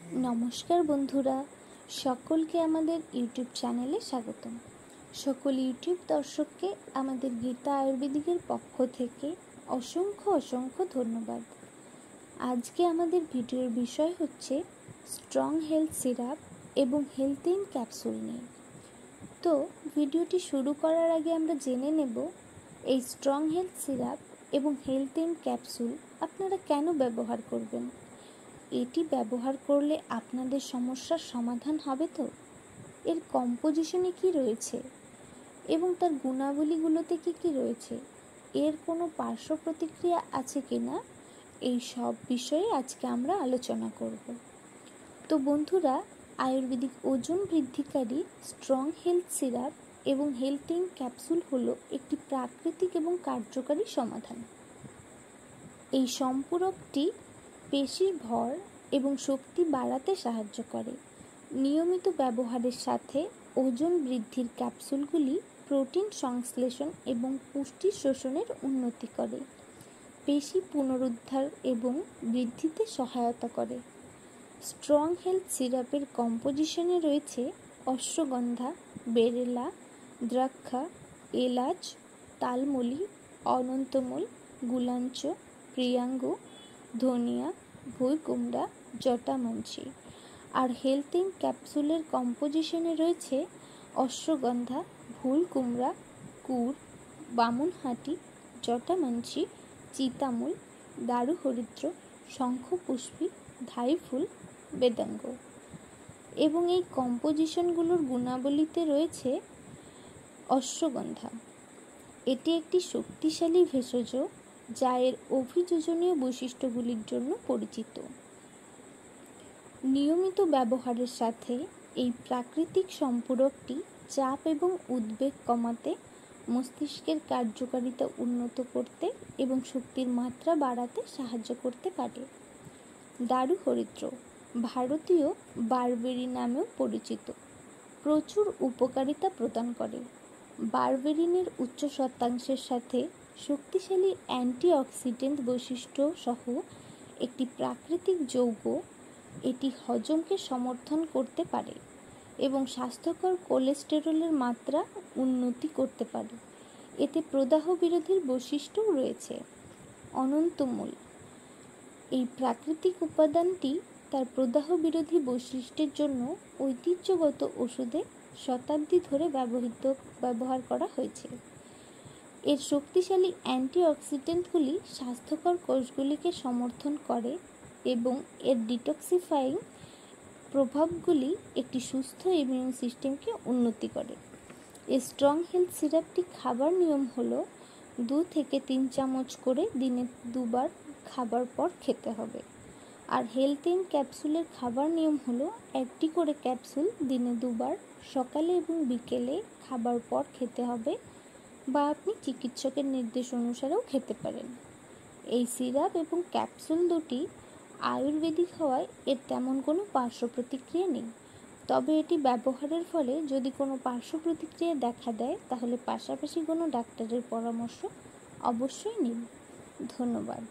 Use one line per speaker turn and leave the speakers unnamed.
নমস্কার বন্ধুরা, সকলকে আমাদের ইউটিউব চ্যানেলে স্বাগতম। সকল ইউটিউব দর্শককে আমাদের গীতা আয়ুর্বেদিকের পক্ষ থেকে অসংখ্য ধন্যবাদ। আজকে আমাদের ভিডিওর বিষয় হচ্ছে স্ট্রং হেলথ সিরাপ এবং হেলথইন ক্যাপসুল নিয়ে। তো ভিডিওটি শুরু করার আগে আমরা জেনে নেব এই স্ট্রং হেলথ সিরাপ এবং হেলথইন ক্যাপসুল আপনারা কেন ব্যবহার করবেন। এটি ব্যবহার করলে আপনাদের সমস্যার সমাধান হবে তো? এর কম্পোজিশনে কি রয়েছে এবং তার গুণাবলীগুলোতে কি রয়েছে, এর কোনো পার্শ্ব প্রতিক্রিয়া আছে কি না, এই সব বিষয়ে আজকে আমরা আলোচনা করব। তো বন্ধুরা, আয়ুর্বেদিক ওজন বৃদ্ধিকারী স্ট্রং হেলথ সিরাপ এবং হেলথইন ক্যাপসুল হলো একটি প্রাকৃতিক এবং কার্যকারী সমাধান। এই সম্পূরকটি পেশির ভর এবং শক্তি বাড়াতে সাহায্য করে। নিয়মিত ব্যবহারের সাথে ওজন বৃদ্ধির ক্যাপসুলগুলি প্রোটিন সংশ্লেষণ এবং পুষ্টি শোষণের উন্নতি করে, পেশি পুনরুদ্ধার এবং বৃদ্ধিতে সহায়তা করে। স্ট্রং হেলথ সিরাপের কম্পোজিশনে রয়েছে অশ্বগন্ধা, বেরেলা, দ্রাক্ষা, এলাচ, তালমলি, অনন্তমূল, গুলাঞ্চ, প্রিয়াঙ্গ, ধনিয়া, ভুঁইকুমড়া, জটামঞ্চি। আর হেলথইন ক্যাপসুলের কম্পোজিশনে রয়েছে অশ্বগন্ধা, ভুঁইকুমড়া, কুর, বামুনহাটি, জটামঞ্চি, চিতামূল, দারুহরিদ্র, শঙ্খপুষ্পী, ধাইফুল, বেদাঙ্গ। এবং এই কম্পোজিশনগুলোর গুণাবলীতে রয়েছে অশ্বগন্ধা। এটি একটি শক্তিশালী ভেষজ যা এর অভিযোজনীয় বৈশিষ্ট্যগুলির জন্য পরিচিত। নিয়মিত ব্যবহারের সাথে এই প্রাকৃতিক সম্পূরকটি চাপ এবং উদ্বেগ কমাতে, মস্তিষ্কের কার্যকারিতা উন্নত করতে এবং শক্তির মাত্রা বাড়াতে সাহায্য করতে পারে। দারুহরিদ্র ভারতীয় বারবেরি নামেও পরিচিত, প্রচুর উপকারিতা প্রদান করে। বারবেরিনের উচ্চ শতাংশের সাথে শক্তিশালী অ্যান্টিঅক্সিডেন্ট বৈশিষ্ট্য সহ একটি প্রাকৃতিক যৌগ, এটি হজমকে সমর্থন করতে পারে এবং স্বাস্থ্যকর কোলেস্টেরলের মাত্রা উন্নতি করতে পারে। এতে প্রদাহ বিরোধীর বৈশিষ্ট্যও রয়েছে। অনন্তমূল এই প্রাকৃতিক উপাদানটি তার প্রদাহ বিরোধী বৈশিষ্ট্যের জন্য ঐতিহ্যগত ওষুধে শতাব্দী ধরে ব্যবহার করা হয়েছে। এর শক্তিশালী অ্যান্টিঅক্সিডেন্টগুলি স্বাস্থ্যকর কোষগুলিকে সমর্থন করে এবং এর ডিটক্সিফাইং প্রভাবগুলি একটি সুস্থ ইমিউন সিস্টেমকে উন্নতি করে। এই স্ট্রং হেলথ সিরাপটি খাবার নিয়ম হলো 2 থেকে 3 চামচ করে দিনে 2 বার খাবার পর খেতে হবে। আর হেলথইন ক্যাপসুলের খাবার নিয়ম হলো 1টি করে ক্যাপসুল দিনে 2 বার সকালে এবং বিকেলে খাবার পর খেতে হবে, বা আপনি চিকিৎসকের নির্দেশ অনুসারেও খেতে পারেন। এই সিরাপ এবং ক্যাপসুল দুটি আয়ুর্বেদিক হওয়ায় এর তেমন কোনো পার্শ্ব প্রতিক্রিয়া নেই। তবে এটি ব্যবহারের ফলে যদি কোনো পার্শ্ব প্রতিক্রিয়া দেখা দেয়, তাহলে পাশাপাশি কোনো ডাক্তারের পরামর্শ অবশ্যই নিন। ধন্যবাদ।